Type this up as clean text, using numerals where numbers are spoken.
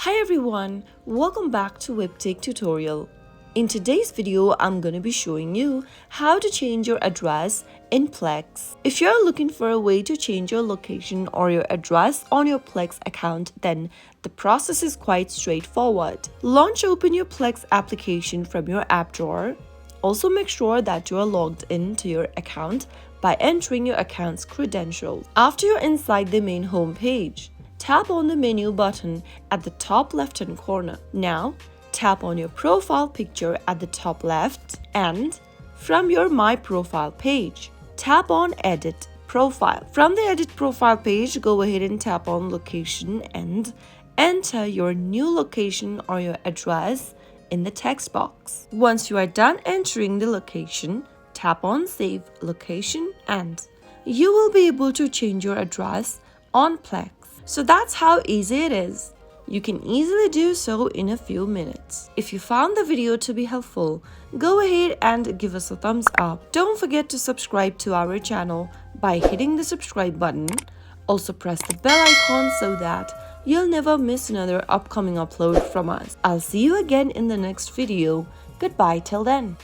Hi everyone, welcome back to Webtech Tutorial. In today's video, I'm going to be showing you how to change your address in Plex. If you're looking for a way to change your location or your address on your Plex account, then the process is quite straightforward. Open your Plex application from your app drawer. Also make sure that you are logged into your account by entering your account's credentials. After you're inside the main home page, tap on the menu button at the top left-hand corner. Now, tap on your profile picture at the top left and from your My Profile page, tap on Edit Profile. From the Edit Profile page, go ahead and tap on Location and enter your new location or your address in the text box. Once you are done entering the location, tap on Save Location and you will be able to change your address on Plex. So that's how easy it is. You can easily do so in a few minutes. If you found the video to be helpful, go ahead and give us a thumbs up. Don't forget to subscribe to our channel by hitting the subscribe button. Also press the bell icon so that you'll never miss another upcoming upload from us. I'll see you again in the next video. Goodbye till then.